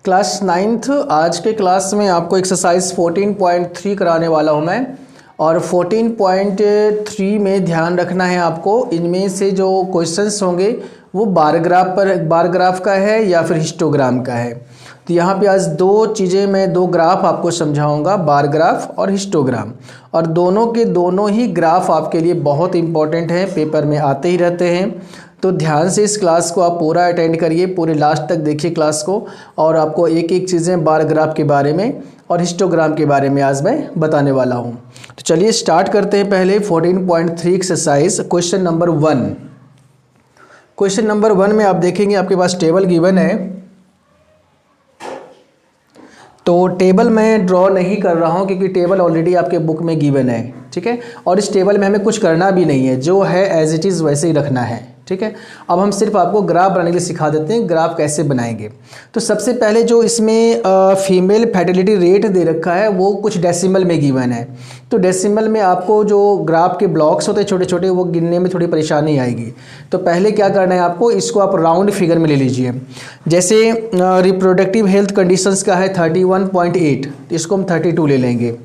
Class 9th आज के class में आपको एक्सरसाइज 14.3 कराने वाला हूं मैं। और 14.3 में ध्यान रखना है आपको, इनमें से जो क्वेश्चंस होंगे वो बार ग्राफ का है या फिर हिस्टोग्राम का है। तो यहाँ पे आज दो ग्राफ आपको समझाऊंगा, बार ग्राफ और हिस्टोग्राम। और दोनों के दोनों ही ग्राफ आपके लिए बहुत इंपॉर्टेंट हैं, पेपर में आते ही रहते हैं। तो ध्यान से इस क्लास को आप पूरा अटेंड करिए, पूरे लास्ट तक देखिए क्लास को, और आपको एक एक चीज़ें बार ग्राफ के बारे में और हिस्टोग्राम के बारे में आज मैं बताने वाला हूँ। तो चलिए स्टार्ट करते हैं। पहले 14.3 exercise question number 1। Question number 1 में आप देखेंगे आपके पास टेबल गिवन है। तो टेबल मैं ड्रॉ नहीं कर रहा हूँ क्योंकि टेबल ऑलरेडी आपके बुक में गिवन है, ठीक है। और इस टेबल में हमें कुछ करना भी नहीं है, जो है एज इट इज़ वैसे ही रखना है, ठीक है। अब हम सिर्फ आपको ग्राफ बनाने के लिए सिखा देते हैं, ग्राफ कैसे बनाएंगे। तो सबसे पहले जो इसमें फीमेल फर्टिलिटी रेट दे रखा है वो कुछ डेसिमल में गिवन है। तो डेसिमल में आपको जो ग्राफ के ब्लॉक्स होते हैं छोटे छोटे, वो गिनने में थोड़ी परेशानी आएगी। तो पहले क्या करना है आपको, इसको आप राउंड फिगर में ले लीजिए। जैसे रिप्रोडक्टिव हेल्थ कंडीशंस का है 31.8, इसको हम 32 ले लेंगे।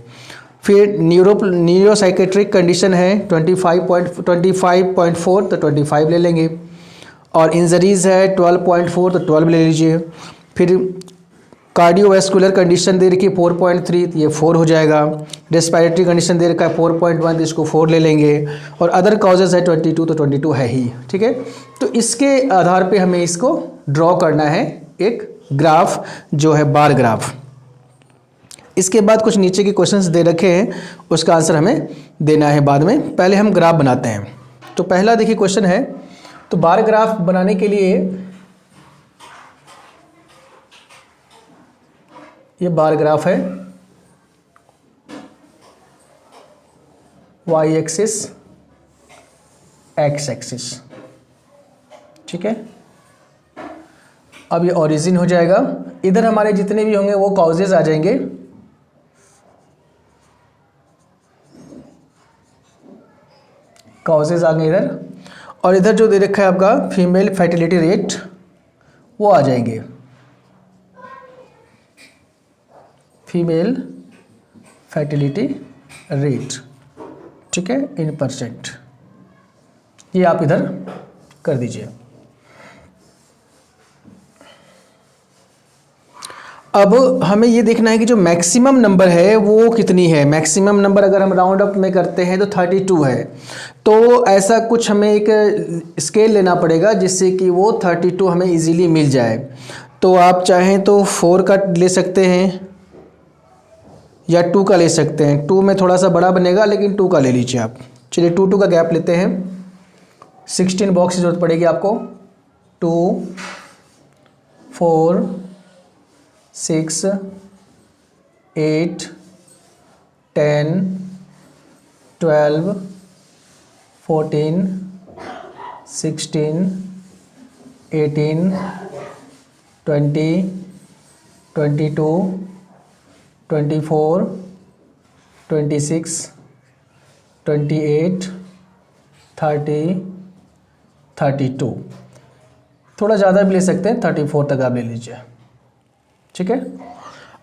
फिर न्यूरोसाइकेट्रिक कंडीशन है 25.4, तो 25 ले लेंगे। और इंजरीज़ है 12.4, तो 12 ले लीजिए। फिर कार्डियोवैस्कुलर कंडीशन दे रखी है 4.3, तो ये 4 हो जाएगा। रेस्पिरेटरी कंडीशन दे रखा है 4.1, तो इसको 4 ले लेंगे। और अदर कॉजेज़ है 22, तो 22 है ही, ठीक है। तो इसके आधार पे हमें इसको ड्रॉ करना है एक ग्राफ, जो है बार ग्राफ। इसके बाद कुछ नीचे के क्वेश्चंस दे रखे हैं, उसका आंसर हमें देना है बाद में। पहले हम ग्राफ बनाते हैं। तो पहला देखिए क्वेश्चन है, तो बार ग्राफ बनाने के लिए ये बार ग्राफ है, वाई एक्सिस एक्स एक्सिस, ठीक है। अब ये ओरिजिन हो जाएगा, इधर हमारे जितने भी होंगे वो कॉजेज आ जाएंगे। कॉजेज आ गए इधर, और इधर जो दे रखा है आपका फीमेल फर्टिलिटी रेट, वो आ जाएंगे। फीमेल फर्टिलिटी रेट, ठीक है, इन परसेंट, ये आप इधर कर दीजिए। अब हमें ये देखना है कि जो मैक्सिमम नंबर है वो कितनी है। मैक्सिमम नंबर अगर हम राउंड अप में करते हैं तो 32 है। तो ऐसा कुछ हमें एक स्केल लेना पड़ेगा जिससे कि वो 32 हमें इजीली मिल जाए। तो आप चाहें तो 4 का ले सकते हैं या 2 का ले सकते हैं। 2 में थोड़ा सा बड़ा बनेगा, लेकिन 2 का ले लीजिए आप। चलिए 2 का गैप लेते हैं। 16 बॉक्स की जरूरत पड़ेगी आपको। 2, 4, 6, 8, 10, 12, 14, 16, 18, 20, 22, 24, 26, 28, 30, 32। थोड़ा ज़्यादा भी ले सकते हैं, 34 तक आप ले लीजिए, ठीक है।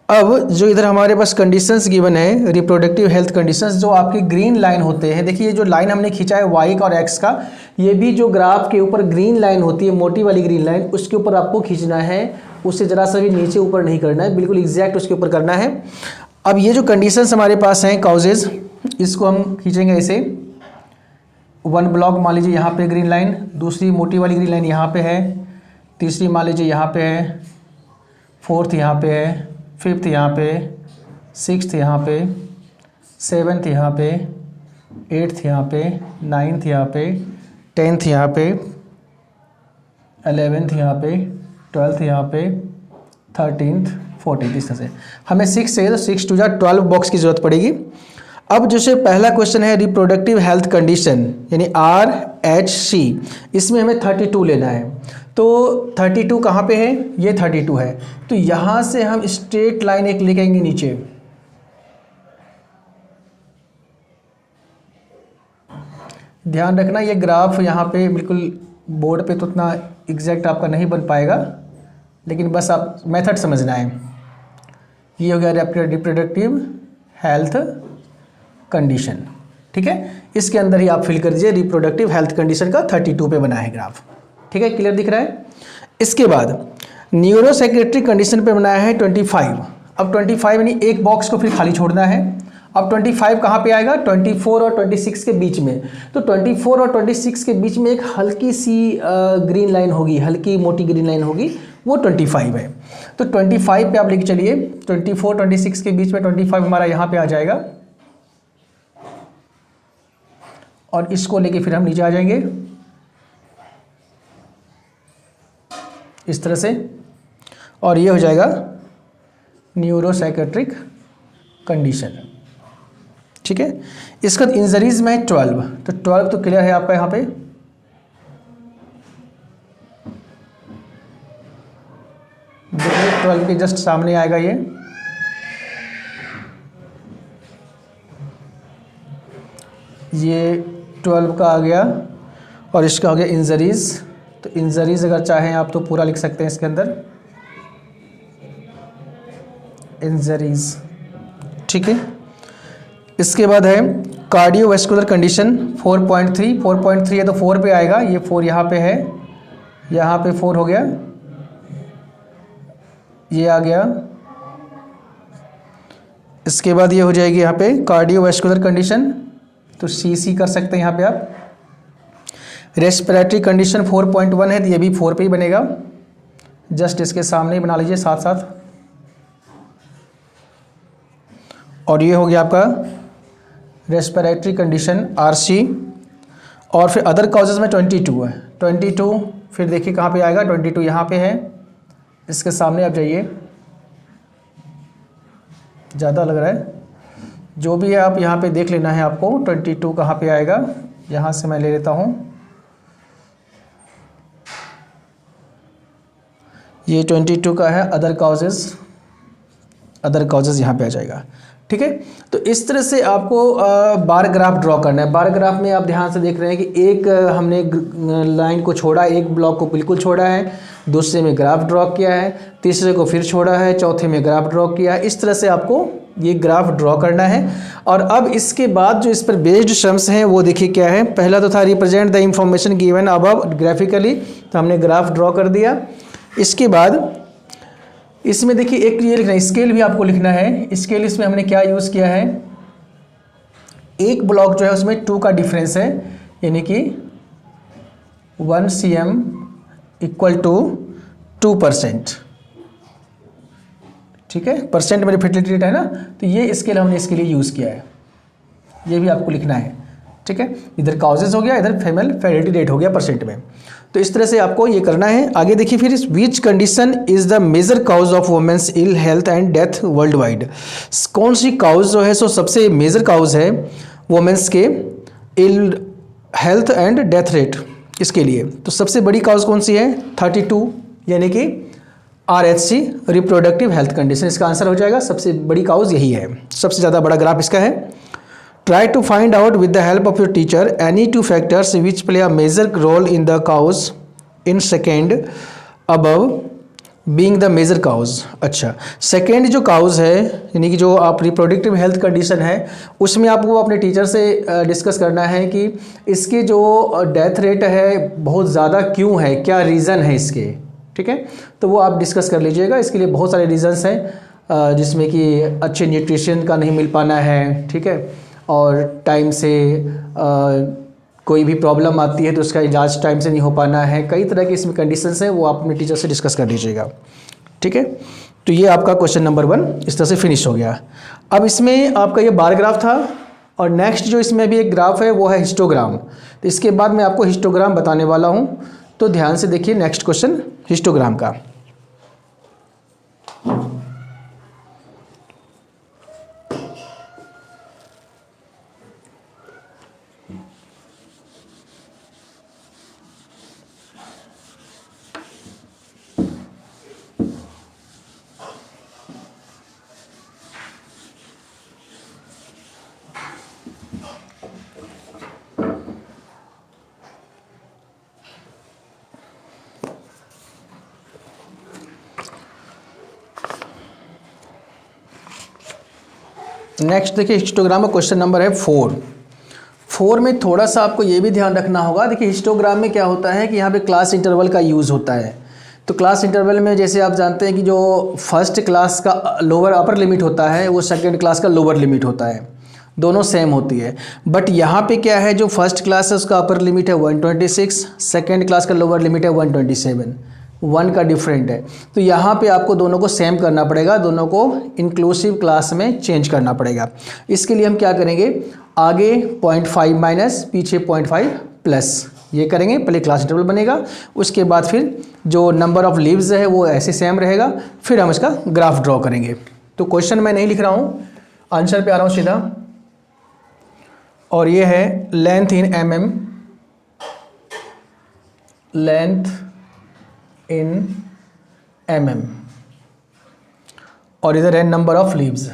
अब जो इधर हमारे पास कंडीशंस गिवन है, रिप्रोडक्टिव हेल्थ कंडीशंस, जो आपकी ग्रीन लाइन होते हैं। देखिए ये जो लाइन हमने खींचा है वाई का और एक्स का, ये भी जो ग्राफ के ऊपर ग्रीन लाइन होती है, मोटी वाली ग्रीन लाइन, उसके ऊपर आपको खींचना है। उससे ज़रा सा भी नीचे ऊपर नहीं करना है, बिल्कुल एग्जैक्ट उसके ऊपर करना है। अब ये जो कंडीशंस हमारे पास हैं कॉजेज, इसको हम खींचेंगे ऐसे। 1 ब्लॉक मान लीजिए यहाँ पे ग्रीन लाइन, दूसरी मोटी वाली ग्रीन लाइन यहाँ पे है, तीसरी मान लीजिए यहाँ पे है, 4th यहाँ पे है, 5th यहाँ पे, 6th यहाँ पे, 7th यहाँ पे, 8th यहाँ पे, 9th यहाँ पे, 10th यहाँ पे, 11th यहाँ पे, 12th यहाँ पे, 13th, 14th, इस तरह से। हमें 6 से, तो 6 to 12 बॉक्स की ज़रूरत पड़ेगी। अब जैसे पहला क्वेश्चन है रिप्रोडक्टिव हेल्थ कंडीशन, यानी RHC, इसमें हमें 32 लेना है। तो 32 कहाँ पे है, ये 32 है। तो यहाँ से हम स्ट्रेट लाइन एक लेके आएंगे नीचे, ध्यान रखना ये ग्राफ यहाँ पे बिल्कुल बोर्ड पे तो उतना एग्जैक्ट आपका नहीं बन पाएगा, लेकिन बस आप मेथड समझना है। ये हो गया रिप्रोडक्टिव हेल्थ कंडीशन, ठीक है। इसके अंदर ही आप फिल कर दीजिए रिप्रोडक्टिव हेल्थ कंडीशन का 32 पे बना है ग्राफ, ठीक है, क्लियर दिख रहा है। इसके बाद न्यूरोसाइकेट्रिक कंडीशन पे बनाया है 25। अब 25 यानी एक बॉक्स को फिर खाली छोड़ना है। अब 25 कहाँ पे आएगा, 24 और 26 के बीच में। तो 24 और 26 के बीच में एक हल्की सी ग्रीन लाइन होगी, हल्की मोटी ग्रीन लाइन होगी, वो 25 है। तो 25 पे आप लेके चलिए, 24 26 के बीच में 25 हमारा यहाँ पे आ जाएगा, और इसको लेके फिर हम नीचे आ जाएंगे इस तरह से, और ये हो जाएगा न्यूरोसाइकेट्रिक कंडीशन, ठीक है। इसका इंजरीज में 12, तो 12 तो क्लियर है आपका यहाँ पे। देखिए 12 के जस्ट सामने आएगा ये 12 का आ गया, और इसका हो गया इंजरीज। तो इंजरीज अगर चाहें आप तो पूरा लिख सकते हैं इसके अंदर, इंजरीज, ठीक है। इसके बाद है कार्डियोवैस्कुलर कंडीशन 4.3, 4.3 है तो 4 पे आएगा, ये 4 यहाँ पे है, यहाँ पे 4 हो गया, ये आ गया। इसके बाद ये हो जाएगी यहाँ पे कार्डियोवैस्कुलर कंडीशन, तो सी कर सकते हैं यहाँ पे आप। रेस्पिरेटरी कंडीशन 4.1 है तो ये भी 4 पे ही बनेगा, जस्ट इसके सामने ही बना लीजिए साथ साथ। और ये हो गया आपका रेस्पिरेटरी कंडीशन RC। और फिर अदर कॉजेज़ में 22 है, 22 फिर देखिए कहाँ पे आएगा, 22 यहाँ पे है, इसके सामने आप जाइए, ज़्यादा लग रहा है, जो भी है आप यहाँ पे देख लेना है आपको। 22 कहाँ पे आएगा, यहाँ से मैं ले लेता हूँ, ये 22 का है अदर कॉजेज़ यहाँ पे आ जाएगा, ठीक है। तो इस तरह से आपको बार ग्राफ ड्रॉ करना है। बार ग्राफ में आप ध्यान से देख रहे हैं कि एक हमने लाइन को छोड़ा, एक ब्लॉक को बिल्कुल छोड़ा है, दूसरे में ग्राफ ड्रॉ किया है, तीसरे को फिर छोड़ा है, चौथे में ग्राफ ड्रॉ किया है। इस तरह से आपको ये ग्राफ ड्रॉ करना है। और अब इसके बाद जो इस पर बेस्ड शम्स हैं वो देखिए क्या है। पहला तो था represent the information given above graphically, तो हमने ग्राफ ड्रॉ कर दिया। इसके बाद इसमें देखिए एक ये लिखना है, स्केल भी आपको लिखना है। स्केल इसमें हमने क्या यूज़ किया है, एक ब्लॉक जो है उसमें 2 का डिफरेंस है, यानी कि 1 cm इक्वल टू 2%, ठीक है। परसेंट मेरी फर्टिलिटी रेट है ना, तो ये स्केल हमने इसके लिए यूज़ किया है, ये भी आपको लिखना है, ठीक है। इधर काउजेज हो गया, इधर फीमेल फर्टिलिटी रेट हो गया परसेंट में। तो इस तरह से आपको ये करना है। आगे देखिए फिर, which condition is the major cause of women's ill health and death worldwide. कौन सी काउज जो है सो सबसे मेजर काउज है वुमेन्स के ill health and death rate इसके लिए। तो सबसे बड़ी काउज कौन सी है, 32, यानी कि RHC रिप्रोडक्टिव हेल्थ कंडीशन, इसका आंसर हो जाएगा। सबसे बड़ी काउज यही है, सबसे ज़्यादा बड़ा ग्राफ इसका है। Try to find out with the help of your teacher any 2 factors which play a major role in the cause in second above being the major cause। अच्छा, सेकेंड जो काउज है यानी कि जो आप रिप्रोडक्टिव हेल्थ कंडीशन है उसमें आपको अपने टीचर से डिस्कस करना है कि इसके जो डेथ रेट है बहुत ज़्यादा क्यों है, क्या रीज़न है इसके, ठीक है। तो वो आप डिस्कस कर लीजिएगा। इसके लिए बहुत सारे रीज़न्स हैं, जिसमें कि अच्छे न्यूट्रिशन का नहीं मिल पाना है, ठीक है, और टाइम से कोई भी प्रॉब्लम आती है तो उसका इलाज टाइम से नहीं हो पाना है। कई तरह की इसमें कंडीशंस हैं, वो आप अपने टीचर से डिस्कस कर लीजिएगा, ठीक है। तो ये आपका क्वेश्चन नंबर 1 इस तरह से फिनिश हो गया। अब इसमें आपका ये बार ग्राफ था, और नेक्स्ट जो इसमें भी एक ग्राफ है वो है हिस्टोग्राम। तो इसके बाद मैं आपको हिस्टोग्राम बताने वाला हूँ, तो ध्यान से देखिए नेक्स्ट क्वेश्चन हिस्टोग्राम का। नेक्स्ट देखिए हिस्टोग्राम का क्वेश्चन नंबर है 4 में थोड़ा सा आपको ये भी ध्यान रखना होगा। देखिए हिस्टोग्राम में क्या होता है कि यहाँ पे क्लास इंटरवल का यूज़ होता है। तो क्लास इंटरवल में जैसे आप जानते हैं कि जो फर्स्ट क्लास का लोअर अपर लिमिट होता है वो सेकंड क्लास का लोअर लिमिट होता है, दोनों सेम होती है। बट यहाँ पे क्या है, जो फर्स्ट क्लास है उसका अपर लिमिट है 126, सेकंड क्लास का लोअर लिमिट है 127, 1 का डिफरेंट है। तो यहाँ पे आपको दोनों को सेम करना पड़ेगा, दोनों को इंक्लूसिव क्लास में चेंज करना पड़ेगा। इसके लिए हम क्या करेंगे, आगे 0.5 माइनस, पीछे 0.5 प्लस, ये करेंगे। पहले क्लास इंटरवल बनेगा, उसके बाद फिर जो नंबर ऑफ लीव्स है वो ऐसे सेम रहेगा, फिर हम इसका ग्राफ ड्रॉ करेंगे। तो क्वेश्चन मैं नहीं लिख रहा हूँ, आंसर पे आ रहा हूँ सीधा। और ये है length in mm, length in mm, और इधर है नंबर ऑफ लीव्स।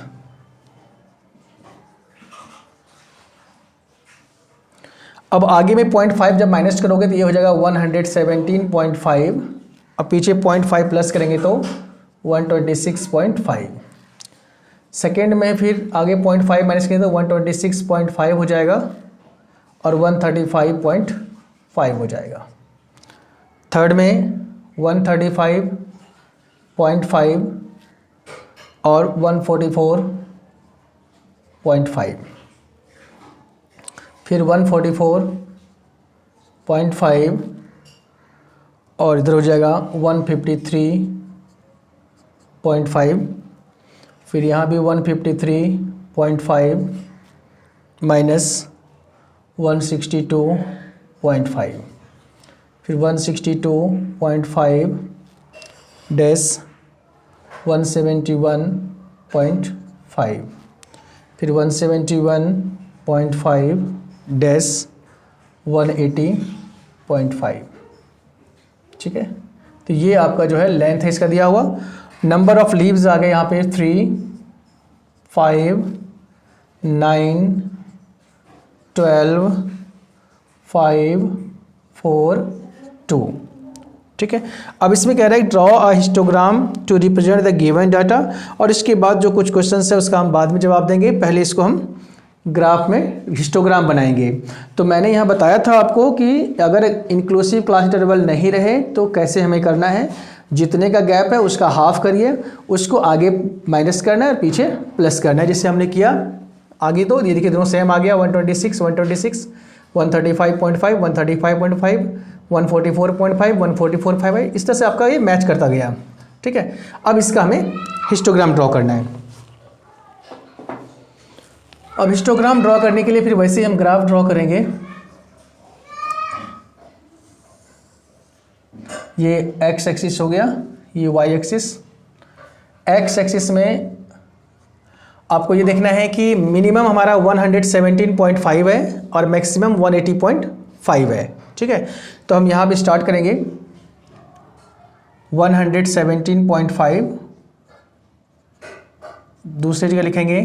अब आगे में 0.5 जब माइनस करोगे तो ये हो जाएगा 117.5, अब पीछे 0.5 प्लस करेंगे तो 126.5। सेकेंड में फिर आगे 0.5 माइनस करेंगे तो 126.5 हो जाएगा और 135.5 हो जाएगा। थर्ड में 135.5 और 144.5, फिर 144.5 और इधर हो जाएगा 153.5, फिर यहाँ भी 153.5 माइनस 162.5, फिर 162.5 डैश 171.5, फिर 171.5 डैश 180.5। ठीक है, तो ये आपका जो है लेंथ है इसका दिया हुआ। नंबर ऑफ लीव्स आ गए यहाँ पे 3, 5, 9, 12, 5, 4, 2। ठीक है, अब इसमें कह रहा है draw a histogram to represent the given data, और इसके बाद जो कुछ क्वेश्चन है उसका हम बाद में जवाब देंगे, पहले इसको हम ग्राफ में हिस्टोग्राम बनाएंगे। तो मैंने यहाँ बताया था आपको कि अगर इंक्लूसिव क्लास इंटरवल नहीं रहे तो कैसे हमें करना है, जितने का गैप है उसका हाफ करिए, उसको आगे माइनस करना है और पीछे प्लस करना है, जिससे हमने किया। आगे तो ये देखिए दोनों सेम आ गया, 126, 135.5, 135.5, 144.5, 144.5 है, इस तरह से आपका ये मैच करता गया। ठीक है, अब इसका हमें हिस्टोग्राम ड्रॉ करना है। अब हिस्टोग्राम ड्रॉ करने के लिए फिर वैसे ही हम ग्राफ ड्रॉ करेंगे। ये एक्स एक्सिस हो गया, ये वाई एक्सिस। एक्स एक्सिस में आपको ये देखना है कि मिनिमम हमारा 117.5 है और मैक्सिमम 180.5 है। ठीक है, तो हम यहाँ पे स्टार्ट करेंगे 117.5, दूसरी जगह लिखेंगे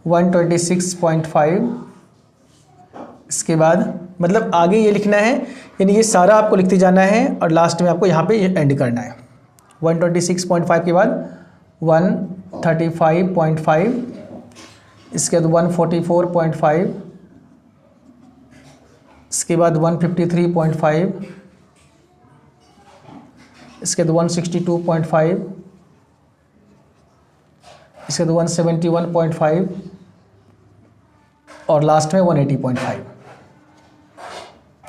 126.5, इसके बाद मतलब आगे ये लिखना है, यानी ये सारा आपको लिखते जाना है और लास्ट में आपको यहाँ पे एंड करना है। 126.5 के बाद 135.5, इसके बाद 144.5, इसके बाद 153.5, इसके बाद 162.5, इसके बाद 171.5 और लास्ट में 180.5।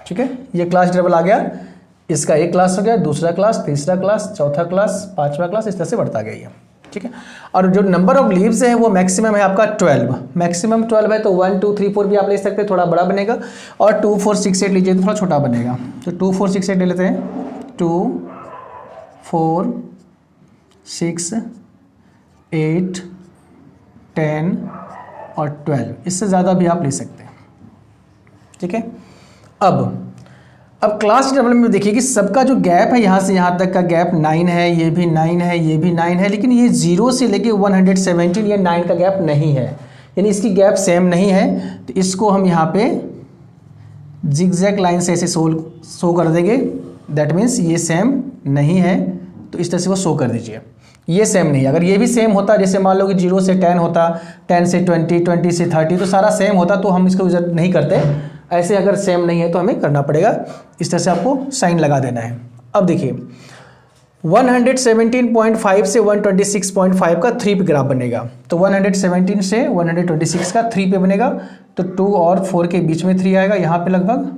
ठीक है, ये क्लास इंटरवल आ गया। इसका एक क्लास हो गया, दूसरा क्लास, तीसरा क्लास, चौथा क्लास, पांचवा क्लास, इस तरह से बढ़ता गया ये। ठीक है, और जो नंबर ऑफ लीव्स है वो मैक्सिमम है आपका 12, मैक्सिमम 12 है, तो 1, 2, 3, 4 भी आप ले सकते हैं, थोड़ा बड़ा बनेगा, और 2, 4, 6, 8 लीजिए तो थोड़ा छोटा बनेगा। तो 2, 4, 6, 8 ले लेते हैं, 2, 4, 6, 8, 10 और 12, इससे ज़्यादा भी आप ले सकते हैं। ठीक है, अब क्लास इंटरवल में देखिए कि सबका जो गैप है यहाँ से यहाँ तक का गैप 9 है, ये भी 9 है, ये भी 9 है, लेकिन ये 0 से लेके 117 ये 9 का गैप नहीं है, यानी इसकी गैप सेम नहीं है। तो इसको हम यहाँ पे जिगजैग लाइन से ऐसे शो कर देंगे, दैट मीन्स ये सेम नहीं है, तो इस तरह से वो शो कर दीजिए। ये सेम नहीं है। अगर ये भी सेम होता, जैसे मान लो कि 0 से 10 होता, 10 से 20, 20 से 30, तो सारा सेम होता तो हम इसको यूज नहीं करते। ऐसे अगर सेम नहीं है तो हमें करना पड़ेगा, इस तरह से आपको साइन लगा देना है। अब देखिए 117.5 से 126.5 का 3 पे ग्राफ बनेगा, तो 117 से 126 का 3 पे बनेगा, तो 2 और 4 के बीच में 3 आएगा यहाँ पे लगभग,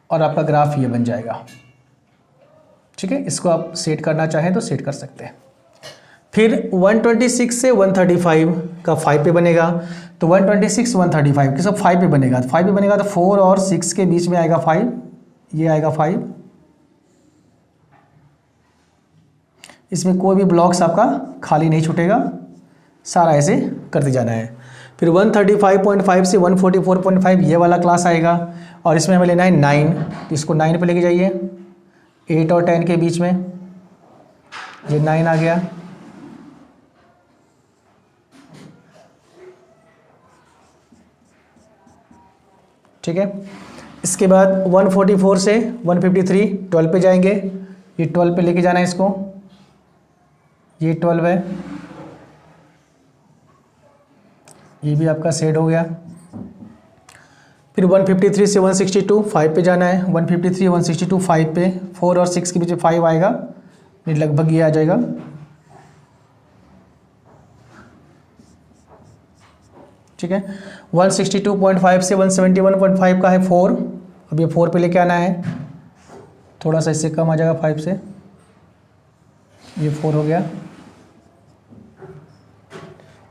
और आपका ग्राफ ये बन जाएगा। ठीक है, इसको आप सेट करना चाहें तो सेट कर सकते हैं। फिर 126 से 135 का 5 पे बनेगा, तो 126 135 किसका 5 पे बनेगा, 5 पे बनेगा तो 4 और 6 के बीच में आएगा 5, ये आएगा 5। इसमें कोई भी ब्लॉक्स आपका खाली नहीं छूटेगा, सारा ऐसे करते जाना है। फिर 135.5 से 144.5 ये वाला क्लास आएगा, और इसमें हमें लेना है 9, तो इसको 9 पे लेके जाइए, 8 और 10 के बीच में ये 9 आ गया। ठीक है, इसके बाद 144 से 153 12 पे जाएंगे, ये 12 पे लेके जाना है इसको, ये 12 है, ये भी आपका सेट हो गया। फिर 153 से 162 5 पे जाना है, 153 162 5 पे, 4 और 6 के बीच में 5 आएगा, ये लगभग ये आ जाएगा। ठीक है, 162.5 से 171.5 का है 4, अब ये 4 पे लेके आना है, थोड़ा सा इससे कम आ जाएगा 5 से, ये 4 हो गया।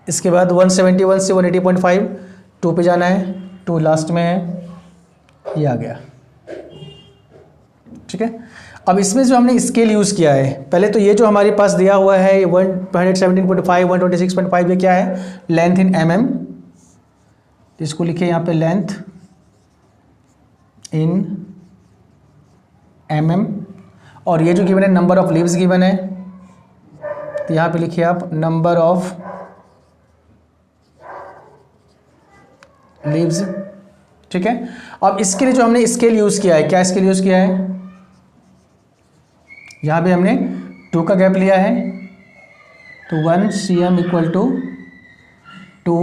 इसके बाद 171 से 180.5 2 पे जाना है, 2 लास्ट में है, ये आ गया। ठीक है, अब इसमें जो हमने स्केल यूज़ किया है, पहले तो ये जो हमारे पास दिया हुआ है 117.5 126.5 ये क्या है, लेंथ इन mm, इसको लिखिए यहाँ पे लेंथ इन mm, और ये जो गिवन है नंबर ऑफ लीव्स गिवन है, तो यहाँ पे लिखिए आप नंबर ऑफ लीव्स। ठीक है, अब इसके लिए जो हमने स्केल यूज़ किया है, क्या स्केल यूज़ किया है, यहाँ पे हमने 2 का गैप लिया है, तो 1 cm इक्वल टू 2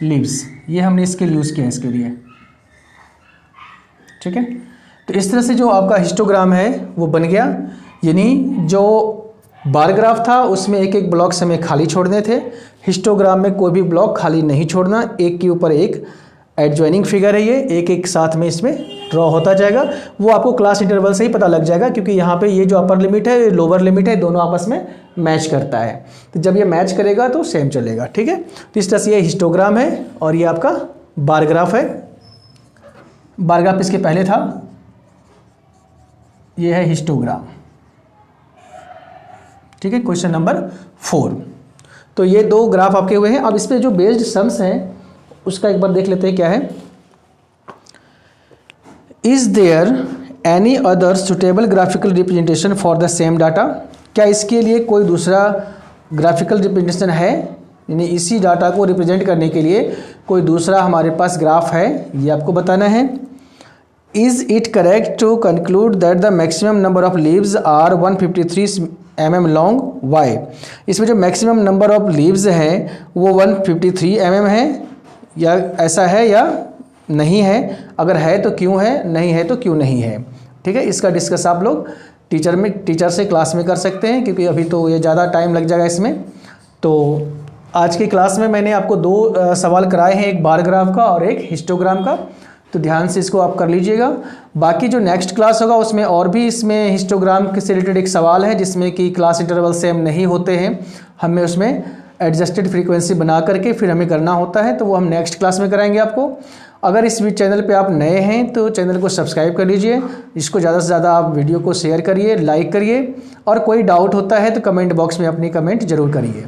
लीव्स, ये हमने स्केल यूज़ किया है इसके लिए। ठीक है, तो इस तरह से जो आपका हिस्टोग्राम है वो बन गया, यानी जो बार ग्राफ था उसमें एक एक ब्लॉक हमें खाली छोड़ने थे, हिस्टोग्राम में कोई भी ब्लॉक खाली नहीं छोड़ना, एक के ऊपर एक एडजॉइनिंग फिगर है, ये एक एक साथ में इसमें ड्रॉ होता जाएगा। वो आपको क्लास इंटरवल से ही पता लग जाएगा, क्योंकि यहाँ पे ये जो अपर लिमिट है लोअर लिमिट है, दोनों आपस में मैच करता है, तो जब ये मैच करेगा तो सेम चलेगा। ठीक है, तो इस तरह से ये हिस्टोग्राम है, और ये आपका बार ग्राफ है। बार ग्राफ इसके पहले था, ये है हिस्टोग्राम। ठीक है, क्वेश्चन नंबर 4। तो ये 2 ग्राफ आपके हुए हैं। अब इस पे जो बेस्ड सम्स हैं उसका एक बार देख लेते हैं क्या है। Is there any other suitable graphical representation for the same data, क्या इसके लिए कोई दूसरा ग्राफिकल रिप्रेजेंटेशन है, यानी इसी डाटा को रिप्रेजेंट करने के लिए कोई दूसरा हमारे पास ग्राफ है, ये आपको बताना है। Is it correct to conclude that the maximum number of leaves are 153 mm long, why, इसमें जो मैक्सिमम नंबर ऑफ लीव्स हैं वो 153 mm है, या ऐसा है या नहीं है, अगर है तो क्यों है, नहीं है तो क्यों नहीं है। ठीक है, इसका डिस्कस आप लोग टीचर से क्लास में कर सकते हैं, क्योंकि अभी तो ये ज़्यादा टाइम लग जाएगा इसमें। तो आज की क्लास में मैंने आपको 2 सवाल कराए हैं, एक बार ग्राफ का और एक हिस्टोग्राम का, तो ध्यान से इसको आप कर लीजिएगा। बाकी जो नेक्स्ट क्लास होगा उसमें और भी इसमें हिस्टोग्राम से रिलेटेड एक सवाल है, जिसमें कि क्लास इंटरवल सेम नहीं होते हैं, हमें उसमें एडजस्टेड फ्रीक्वेंसी बना करके फिर हमें करना होता है, तो वो हम नेक्स्ट क्लास में कराएंगे आपको। अगर इस चैनल पे आप नए हैं तो चैनल को सब्सक्राइब कर लीजिए, इसको ज़्यादा से ज़्यादा आप वीडियो को शेयर करिए, लाइक करिए, और कोई डाउट होता है तो कमेंट बॉक्स में अपनी कमेंट ज़रूर करिए।